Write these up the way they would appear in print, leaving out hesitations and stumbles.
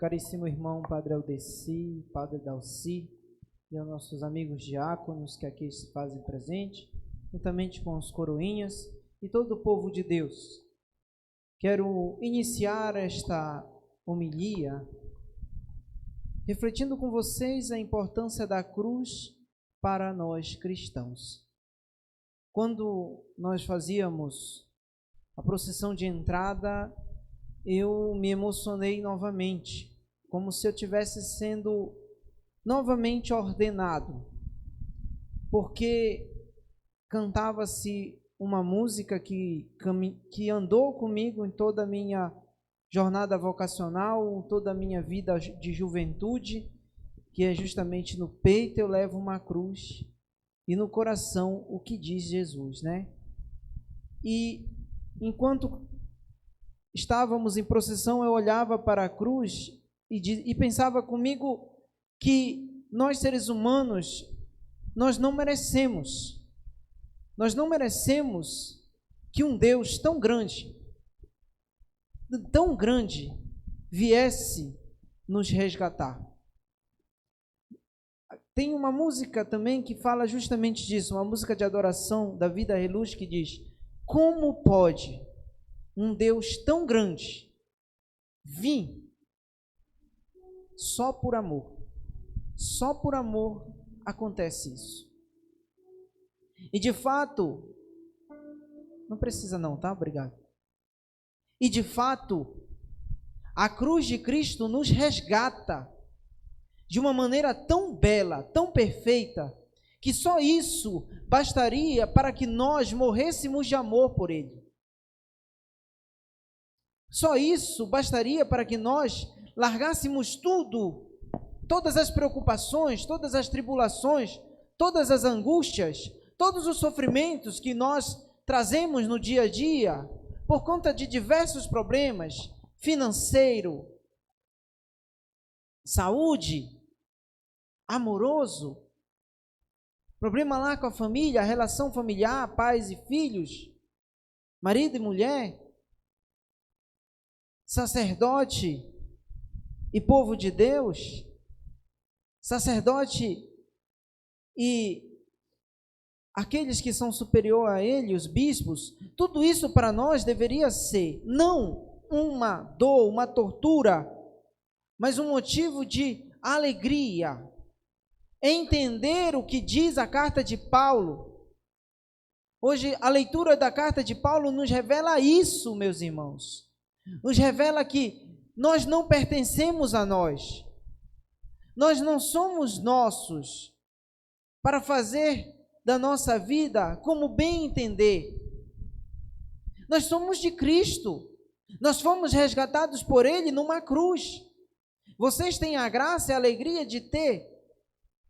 caríssimo irmão Padre Aldeci, Padre Dalci, e aos nossos amigos diáconos que aqui se fazem presente, juntamente com os coroinhas e todo o povo de Deus. Quero iniciar esta homilia refletindo com vocês a importância da cruz para nós cristãos. Quando nós fazíamos a procissão de entrada, eu me emocionei novamente, como se eu estivesse sendo novamente ordenado, porque cantava-se uma música que andou comigo em toda a minha jornada vocacional, toda a minha vida de juventude, que é justamente no peito eu levo uma cruz e no coração o que diz Jesus, né? E enquanto estávamos em procissão, eu olhava para a cruz e pensava comigo que nós seres humanos, nós não merecemos que um Deus tão grande viesse nos resgatar. Tem uma música também que fala justamente disso, uma música de adoração da Vida Reluz que diz: como pode um Deus tão grande vir só por amor? Só por amor acontece isso. E de fato, não precisa não, tá? Obrigado. E de fato, a cruz de Cristo nos resgata de uma maneira tão bela, tão perfeita, que só isso bastaria para que nós morrêssemos de amor por Ele. Só isso bastaria para que nós largássemos tudo, todas as preocupações, todas as tribulações, todas as angústias, todos os sofrimentos que nós trazemos no dia a dia, por conta de diversos problemas, financeiro, saúde, amoroso, problema lá com a família, a relação familiar, pais e filhos, marido e mulher, sacerdote e povo de Deus, sacerdote e aqueles que são superior a ele, os bispos. Tudo isso para nós deveria ser não uma dor, uma tortura, mas um motivo de alegria. Entender o que diz a carta de Paulo. Hoje a leitura da carta de Paulo nos revela isso, meus irmãos. Nos revela que nós não pertencemos a nós. Nós não somos nossos para fazer da nossa vida como bem entender. Nós somos de Cristo. Nós fomos resgatados por Ele numa cruz. Vocês têm a graça e a alegria de ter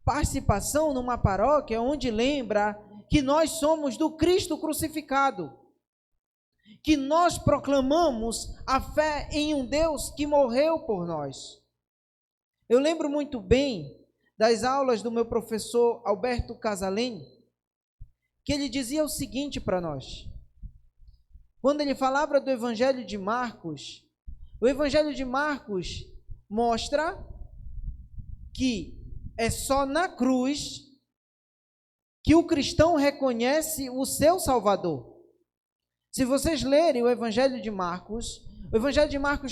participação numa paróquia onde lembra que nós somos do Cristo crucificado, que nós proclamamos a fé em um Deus que morreu por nós. Eu lembro muito bem das aulas do meu professor Alberto Casalém, que ele dizia o seguinte para nós. Quando ele falava do Evangelho de Marcos, o Evangelho de Marcos mostra que é só na cruz que o cristão reconhece o seu Salvador. Se vocês lerem o Evangelho de Marcos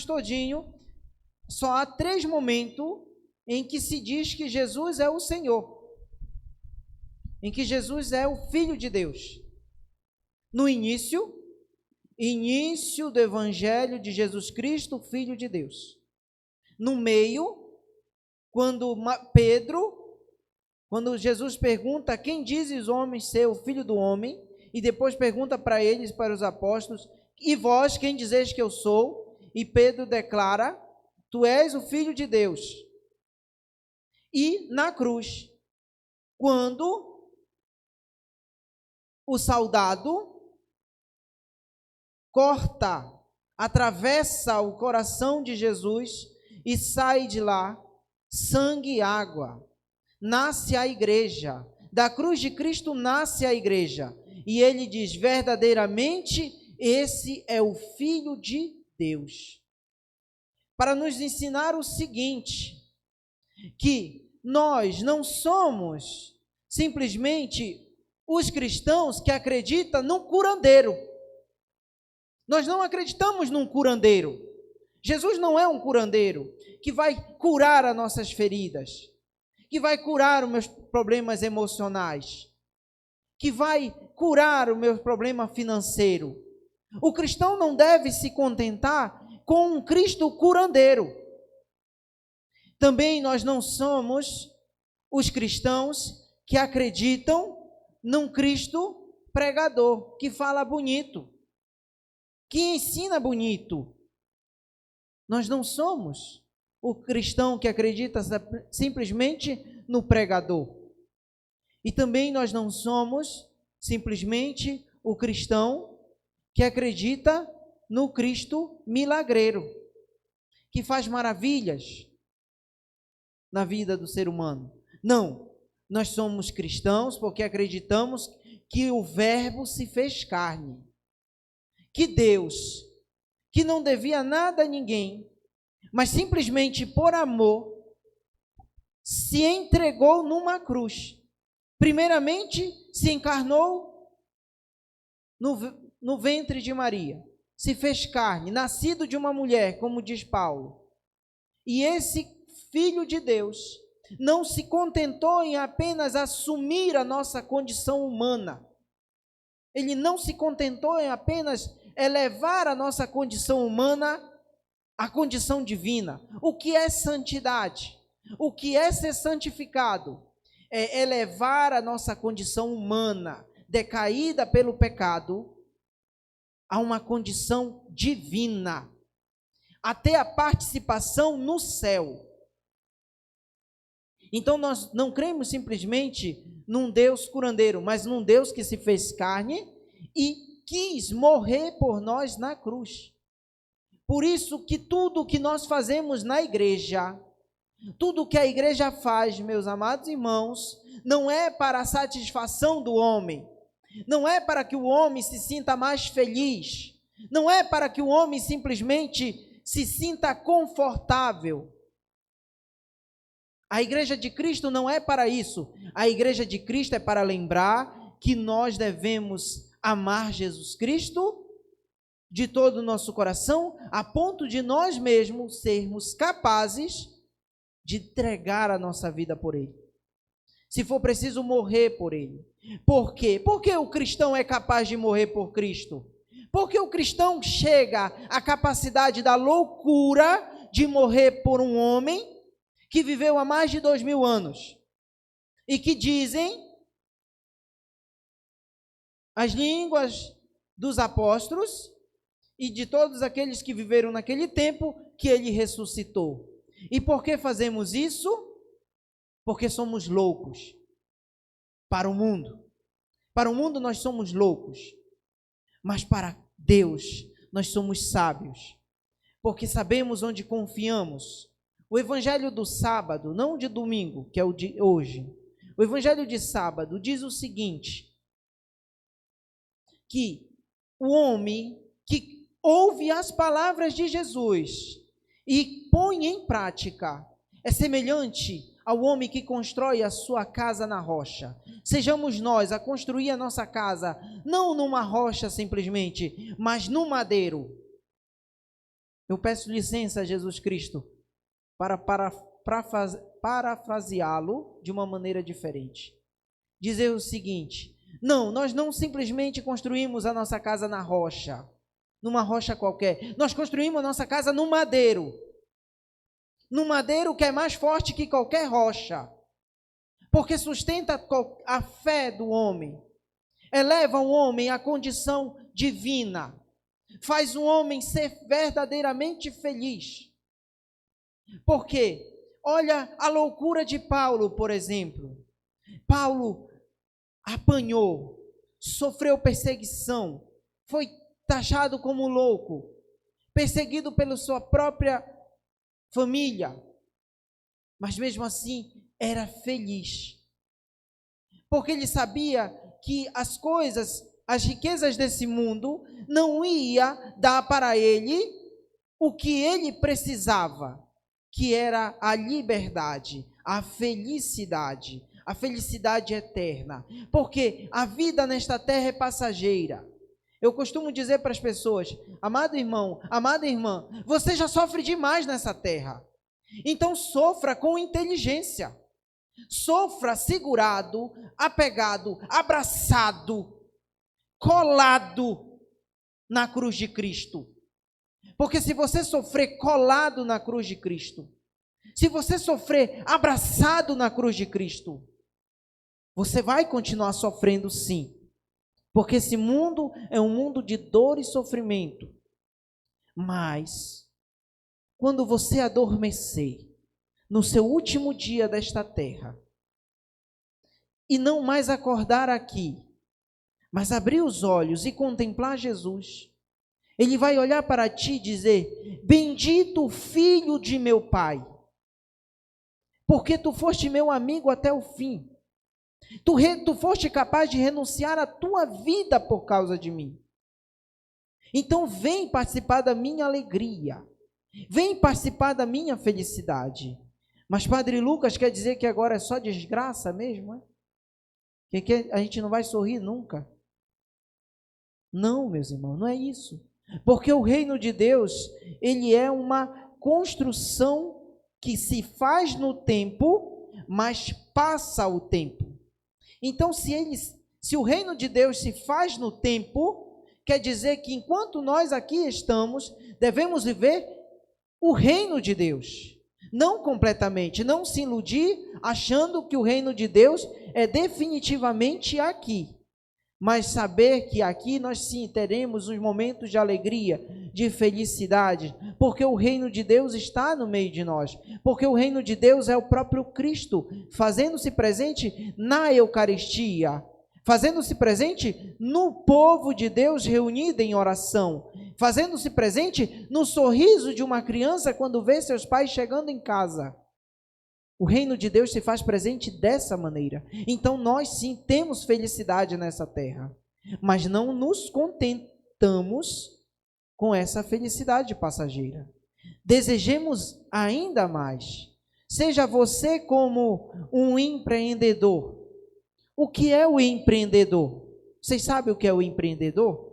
todinho, só há 3 momentos em que se diz que Jesus é o Senhor, em que Jesus é o Filho de Deus. No início do Evangelho de Jesus Cristo, Filho de Deus. No meio, quando Jesus pergunta: quem dizes homens ser o Filho do Homem? E depois pergunta para eles, para os apóstolos: e vós, quem dizeis que eu sou? E Pedro declara: tu és o Filho de Deus. E na cruz, quando o soldado atravessa o coração de Jesus e sai de lá sangue e água, nasce a igreja. Da cruz de Cristo nasce a igreja. E ele diz: verdadeiramente esse é o Filho de Deus. para nos ensinar o seguinte, que nós não somos simplesmente os cristãos que acreditam num curandeiro. Nós não acreditamos num curandeiro. Jesus não é um curandeiro que vai curar as nossas feridas, que vai curar os meus problemas emocionais, que vai curar o meu problema financeiro. O cristão não deve se contentar com um Cristo curandeiro. Também nós não somos os cristãos que acreditam num Cristo pregador, que fala bonito, que ensina bonito. Nós não somos o cristão que acredita simplesmente no pregador. E também nós não somos simplesmente o cristão que acredita no Cristo milagreiro, que faz maravilhas na vida do ser humano. Não, nós somos cristãos porque acreditamos que o Verbo se fez carne, que Deus, que não devia nada a ninguém, mas simplesmente por amor, se entregou numa cruz. Primeiramente, se encarnou no ventre de Maria, se fez carne, nascido de uma mulher, como diz Paulo. E esse Filho de Deus não se contentou em apenas assumir a nossa condição humana. Ele não se contentou em apenas elevar a nossa condição humana à condição divina. O que é santidade? O que é ser santificado? É elevar a nossa condição humana, decaída pelo pecado, a uma condição divina, até a participação no céu. Então nós não cremos simplesmente num Deus curandeiro, mas num Deus que se fez carne e quis morrer por nós na cruz. Por isso que tudo que nós fazemos na igreja, tudo que a igreja faz, meus amados irmãos, não é para a satisfação do homem, não é para que o homem se sinta mais feliz, não é para que o homem simplesmente se sinta confortável. A igreja de Cristo não é para isso. A igreja de Cristo é para lembrar que nós devemos amar Jesus Cristo de todo o nosso coração, a ponto de nós mesmos sermos capazes de entregar a nossa vida por Ele. Se for preciso morrer por Ele. Por quê? Porque o cristão é capaz de morrer por Cristo. Porque o cristão chega à capacidade da loucura de morrer por um homem que viveu há mais de 2000 anos, e que dizem as línguas dos apóstolos e de todos aqueles que viveram naquele tempo, que ele ressuscitou. E por que fazemos isso? Porque somos loucos. Para o mundo nós somos loucos, mas para Deus nós somos sábios, porque sabemos onde confiamos. O evangelho do sábado, não de domingo, que é o de hoje, o evangelho de sábado diz o seguinte, que o homem que ouve as palavras de Jesus e põe em prática é semelhante ao homem que constrói a sua casa na rocha. Sejamos nós a construir a nossa casa, não numa rocha simplesmente, mas no madeiro. Eu peço licença a Jesus Cristo para parafraseá-lo de uma maneira diferente. Dizer o seguinte: não, nós não simplesmente construímos a nossa casa na rocha, numa rocha qualquer. Nós construímos a nossa casa no madeiro. No madeiro que é mais forte que qualquer rocha. Porque sustenta a fé do homem. Eleva o homem à condição divina. Faz o homem ser verdadeiramente feliz. Por quê? Olha a loucura de Paulo, por exemplo. Paulo apanhou, sofreu perseguição, foi taxado como louco, perseguido pela sua própria família, mas mesmo assim era feliz, porque ele sabia que as coisas, as riquezas desse mundo não ia dar para ele o que ele precisava, que era a liberdade, a felicidade eterna, porque a vida nesta terra é passageira. Eu costumo dizer para as pessoas: amado irmão, amada irmã, você já sofre demais nessa terra, então sofra com inteligência, sofra segurado, apegado, abraçado, colado na cruz de Cristo. Porque se você sofrer colado na cruz de Cristo, se você sofrer abraçado na cruz de Cristo, você vai continuar sofrendo sim. Porque esse mundo é um mundo de dor e sofrimento. Mas, quando você adormecer no seu último dia desta terra, e não mais acordar aqui, mas abrir os olhos e contemplar Jesus, Ele vai olhar para ti e dizer: bendito filho de meu Pai, porque tu foste meu amigo até o fim. Tu foste capaz de renunciar à tua vida por causa de mim. Então vem participar da minha alegria, vem participar da minha felicidade. Mas Padre Lucas quer dizer que agora é só desgraça mesmo, é? Que a gente não vai sorrir nunca? Não, meus irmãos, não é isso. Porque o reino de Deus, ele é uma construção que se faz no tempo, mas passa o tempo. Então, se o reino de Deus se faz no tempo, quer dizer que enquanto nós aqui estamos, devemos viver o reino de Deus. Não completamente, não se iludir achando que o reino de Deus é definitivamente aqui. Mas saber que aqui nós sim teremos uns momentos de alegria, de felicidade, porque o reino de Deus está no meio de nós, porque o reino de Deus é o próprio Cristo, fazendo-se presente na Eucaristia, fazendo-se presente no povo de Deus reunido em oração, fazendo-se presente no sorriso de uma criança quando vê seus pais chegando em casa. O reino de Deus se faz presente dessa maneira. Então nós sim temos felicidade nessa terra, mas não nos contentamos com essa felicidade passageira. Desejemos ainda mais. Seja você como um empreendedor. O que é o empreendedor? Vocês sabem o que é o empreendedor?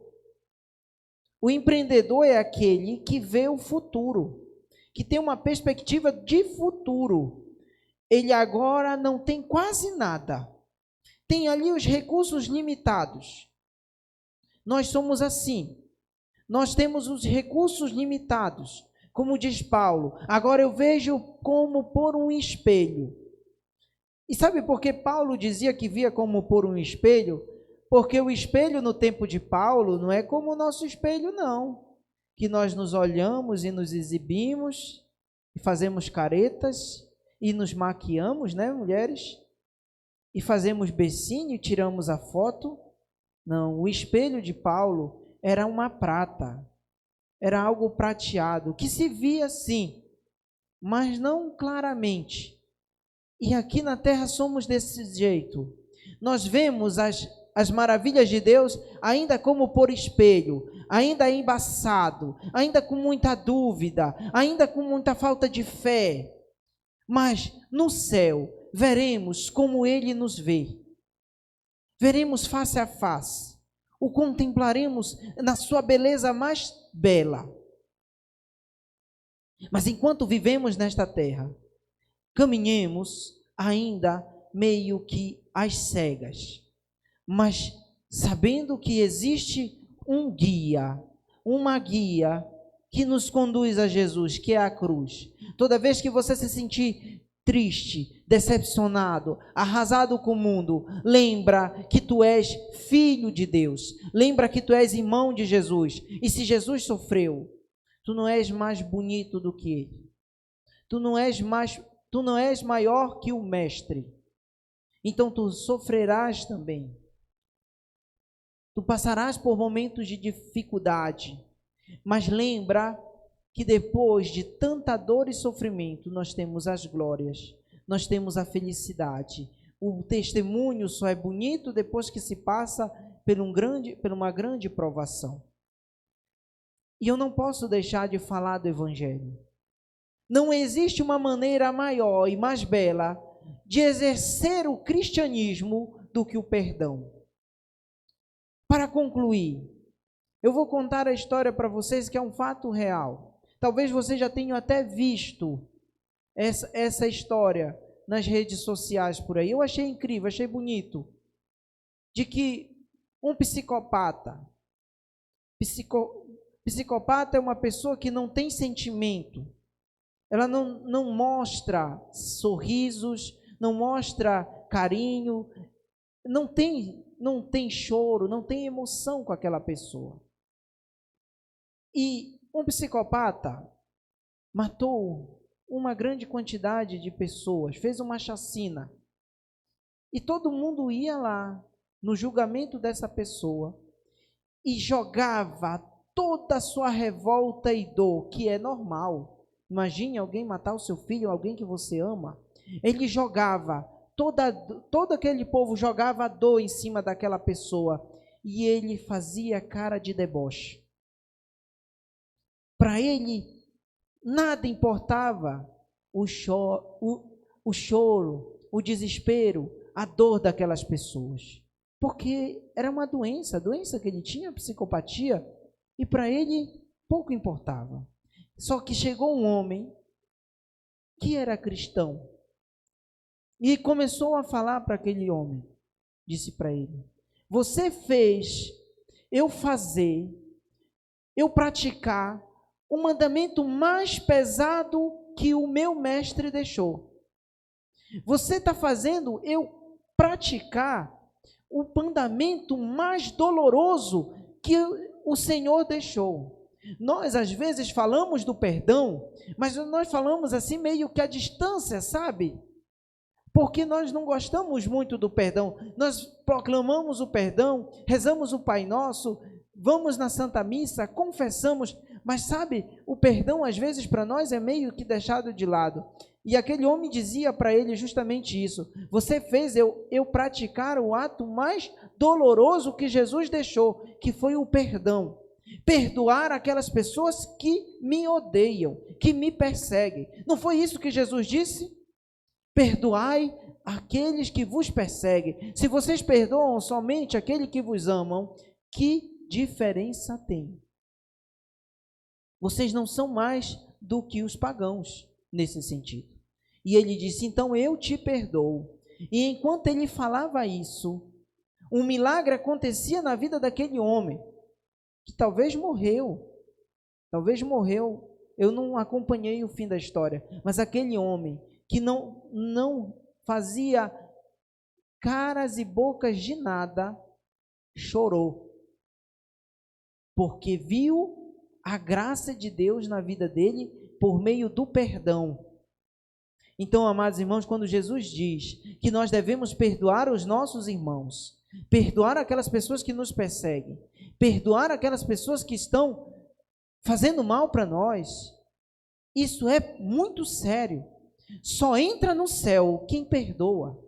O empreendedor é aquele que vê o futuro, que tem uma perspectiva de futuro. Ele agora não tem quase nada, tem ali os recursos limitados. Nós somos assim, nós temos os recursos limitados, como diz Paulo, agora eu vejo como por um espelho. E sabe por que Paulo dizia que via como por um espelho? Porque o espelho no tempo de Paulo não é como o nosso espelho não, que nós nos olhamos e nos exibimos, e fazemos caretas, e nos maquiamos, né, mulheres? E fazemos beicinho e tiramos a foto. Não, o espelho de Paulo era uma prata, era algo prateado, que se via sim, mas não claramente. E aqui na terra somos desse jeito. Nós vemos as maravilhas de Deus ainda como por espelho, ainda embaçado, ainda com muita dúvida, ainda com muita falta de fé. Mas no céu veremos como Ele nos vê, veremos face a face, o contemplaremos na sua beleza mais bela. Mas enquanto vivemos nesta terra, caminhemos ainda meio que às cegas, mas sabendo que existe um guia, uma guia que nos conduz a Jesus, que é a cruz. Toda vez que você se sentir triste, decepcionado, arrasado com o mundo, lembra que tu és filho de Deus, lembra que tu és irmão de Jesus, e se Jesus sofreu, tu não és mais bonito do que ele, tu não és maior que o mestre, então tu sofrerás também, tu passarás por momentos de dificuldade, mas lembra que depois de tanta dor e sofrimento, nós temos as glórias, nós temos a felicidade. O testemunho só é bonito depois que se passa por uma grande provação. E eu não posso deixar de falar do Evangelho. Não existe uma maneira maior e mais bela de exercer o cristianismo do que o perdão. Para concluir, eu vou contar a história para vocês que é um fato real. Talvez vocês já tenham até visto essa história nas redes sociais por aí. Eu achei incrível, achei bonito. De que um psicopata é uma pessoa que não tem sentimento. Ela não mostra sorrisos, não mostra carinho, não tem choro, não tem emoção com aquela pessoa. E um psicopata matou uma grande quantidade de pessoas, fez uma chacina. E todo mundo ia lá no julgamento dessa pessoa e jogava toda a sua revolta e dor, que é normal. Imagine alguém matar o seu filho, alguém que você ama. Ele jogava, todo aquele povo jogava a dor em cima daquela pessoa e ele fazia cara de deboche. Para ele, nada importava o choro, o desespero, a dor daquelas pessoas. Porque era uma doença, a doença que ele tinha, a psicopatia, e para ele pouco importava. Só que chegou um homem que era cristão e começou a falar para aquele homem, disse para ele: você fez eu praticar o mandamento mais pesado que o meu mestre deixou. Você está fazendo eu praticar o mandamento mais doloroso que o Senhor deixou. Nós, às vezes, falamos do perdão, mas nós falamos assim meio que à distância, sabe? Porque nós não gostamos muito do perdão. Nós proclamamos o perdão, rezamos o Pai Nosso, vamos na Santa Missa, confessamos, mas sabe, o perdão às vezes para nós é meio que deixado de lado. E aquele homem dizia para ele justamente isso: você fez eu praticar o ato mais doloroso que Jesus deixou, que foi o perdão. Perdoar aquelas pessoas que me odeiam, que me perseguem. Não foi isso que Jesus disse? Perdoai aqueles que vos perseguem. Se vocês perdoam somente aquele que vos amam, que diferença tem? Vocês não são mais do que os pagãos nesse sentido. E ele disse: então eu te perdoo. E enquanto ele falava isso, um milagre acontecia na vida daquele homem, que talvez morreu, eu não acompanhei o fim da história, mas aquele homem que não fazia caras e bocas de nada, chorou, porque viu a graça de Deus na vida dele por meio do perdão. Então, amados irmãos, quando Jesus diz que nós devemos perdoar os nossos irmãos, perdoar aquelas pessoas que nos perseguem, perdoar aquelas pessoas que estão fazendo mal para nós, isso é muito sério. Só entra no céu quem perdoa.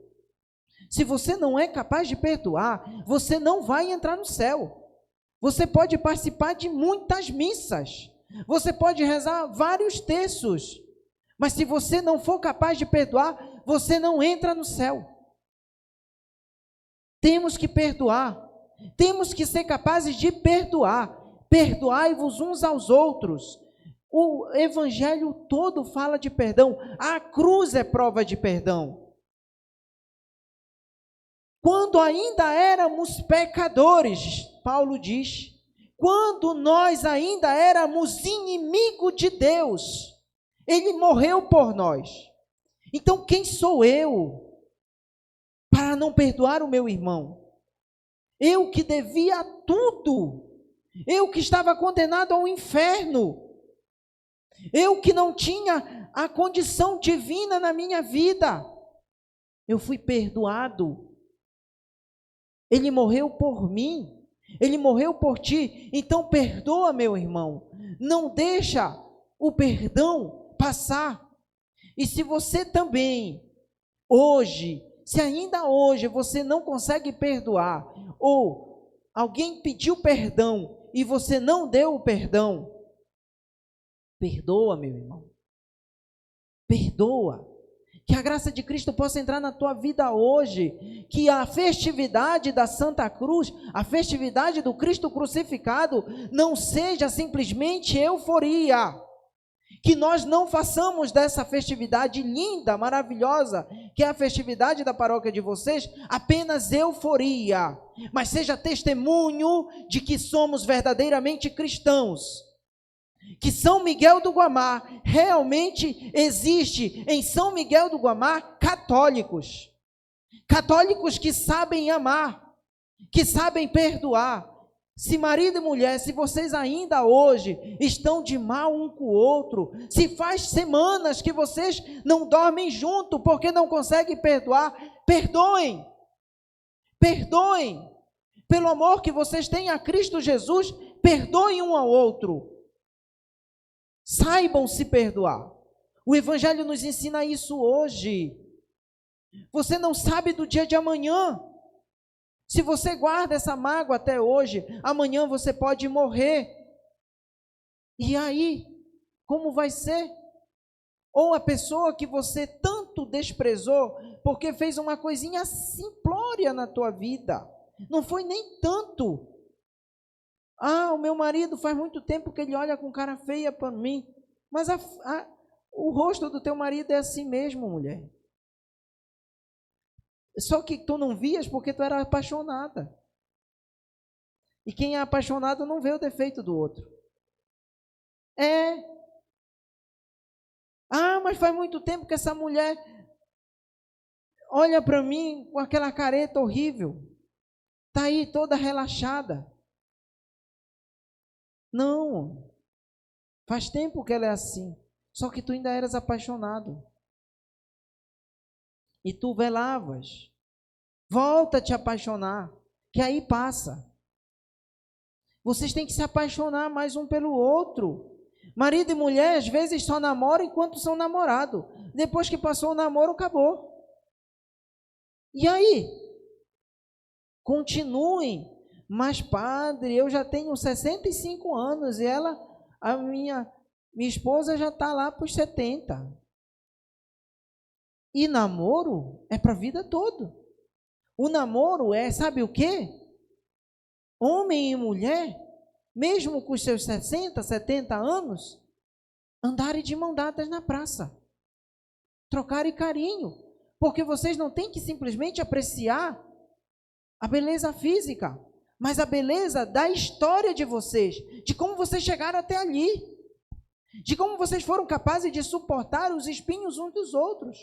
Se você não é capaz de perdoar, você não vai entrar no céu. Você pode participar de muitas missas, você pode rezar vários terços, mas se você não for capaz de perdoar, você não entra no céu. Temos que perdoar, temos que ser capazes de perdoar. Perdoai-vos uns aos outros. O evangelho todo fala de perdão. A cruz é prova de perdão. Quando ainda éramos pecadores, Paulo diz, quando nós ainda éramos inimigos de Deus, Ele morreu por nós. Então quem sou eu para não perdoar o meu irmão? Eu que devia tudo, eu que estava condenado ao inferno, eu que não tinha a condição divina na minha vida, eu fui perdoado. Ele morreu por mim, Ele morreu por ti, então perdoa, meu irmão, não deixa o perdão passar. E se você também, hoje, se ainda hoje você não consegue perdoar, ou alguém pediu perdão e você não deu o perdão, Perdoa, meu irmão. Perdoa. Que a graça de Cristo possa entrar na tua vida hoje. Que a festividade da Santa Cruz, a festividade do Cristo crucificado, não seja simplesmente euforia. Que nós não façamos dessa festividade linda, maravilhosa, que é a festividade da paróquia de vocês, apenas euforia, mas seja testemunho de que somos verdadeiramente cristãos. Que São Miguel do Guamá realmente existe em São Miguel do Guamá católicos. Católicos que sabem amar, que sabem perdoar. Se marido e mulher, se vocês ainda hoje estão de mal um com o outro, se faz semanas que vocês não dormem junto porque não conseguem perdoar, perdoem. Perdoem. Pelo amor que vocês têm a Cristo Jesus, perdoem um ao outro. Saibam se perdoar. O Evangelho nos ensina isso hoje. Você não sabe do dia de amanhã. Se você guarda essa mágoa até hoje, amanhã você pode morrer. E aí, como vai ser? Ou a pessoa que você tanto desprezou, porque fez uma coisinha simplória na tua vida, não foi nem tanto. Ah, o meu marido faz muito tempo que ele olha com cara feia para mim, mas o rosto do teu marido é assim mesmo, mulher. Só que tu não vias porque tu era apaixonada. E quem é apaixonado não vê o defeito do outro. Mas faz muito tempo que essa mulher olha para mim com aquela careta horrível. Está aí toda relaxada. Não. Faz tempo que ela é assim. Só que tu ainda eras apaixonado. E tu velavas. Volta a te apaixonar, que aí passa. Vocês têm que se apaixonar mais um pelo outro. Marido e mulher, às vezes, só namoram enquanto são namorados. Depois que passou o namoro, acabou. E aí? Continuem. Mas, padre, eu já tenho 65 anos e a minha esposa já está lá para os 70. E namoro é para a vida toda. O namoro é, sabe o quê? Homem e mulher, mesmo com os seus 60, 70 anos, andarem de mão dadas na praça, trocarem carinho, porque vocês não têm que simplesmente apreciar a beleza física, mas a beleza da história de vocês, de como vocês chegaram até ali, de como vocês foram capazes de suportar os espinhos uns dos outros.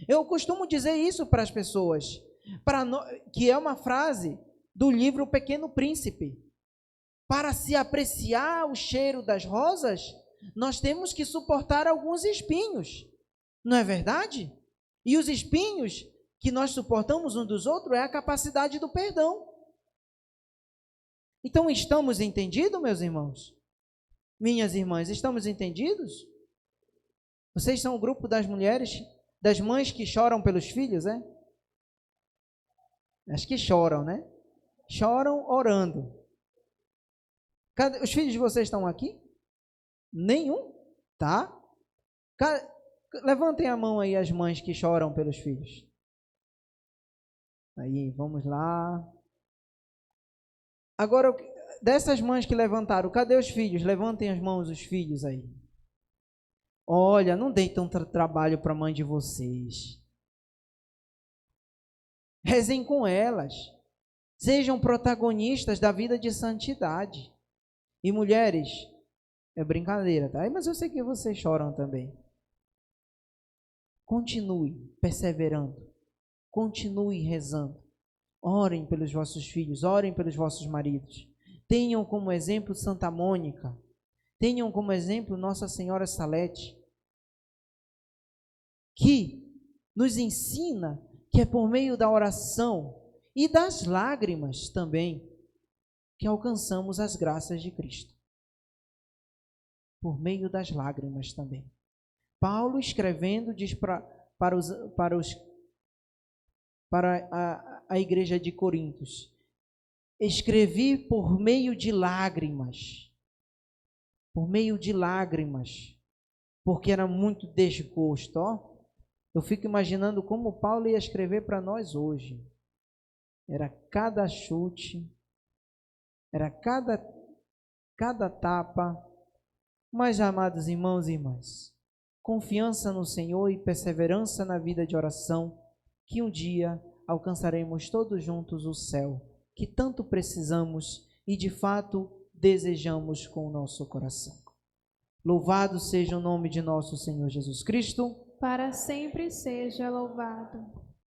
Eu costumo dizer isso para as pessoas, que é uma frase do livro O Pequeno Príncipe. Para se apreciar o cheiro das rosas, nós temos que suportar alguns espinhos, não é verdade? E os espinhos que nós suportamos uns dos outros é a capacidade do perdão. Então, estamos entendidos, meus irmãos? Minhas irmãs, estamos entendidos? Vocês são o grupo das mulheres, das mães que choram pelos filhos, é? Acho que choram, né? Choram orando. Os filhos de vocês estão aqui? Nenhum? Tá? Levantem a mão aí as mães que choram pelos filhos. Aí, vamos lá. Agora, dessas mães que levantaram, cadê os filhos? Levantem as mãos os filhos aí. Olha, não deem tanto trabalho para a mãe de vocês. Rezem com elas. Sejam protagonistas da vida de santidade. E mulheres, é brincadeira, tá? Mas eu sei que vocês choram também. Continue perseverando. Continue rezando. Orem pelos vossos filhos, orem pelos vossos maridos. Tenham como exemplo Santa Mônica. Tenham como exemplo Nossa Senhora Salete, que nos ensina que é por meio da oração e das lágrimas também que alcançamos as graças de Cristo. Por meio das lágrimas também. Paulo, escrevendo, diz para a igreja de Coríntios: escrevi por meio de lágrimas. por meio de lágrimas, porque era muito desgosto, ó. Eu fico imaginando como Paulo ia escrever para nós hoje. Era cada chute, era cada tapa. Mas, amados irmãos e irmãs, confiança no Senhor e perseverança na vida de oração, que um dia alcançaremos todos juntos o céu, que tanto precisamos e de fato desejamos com o nosso coração. Louvado seja o nome de nosso Senhor Jesus Cristo. Para sempre seja louvado.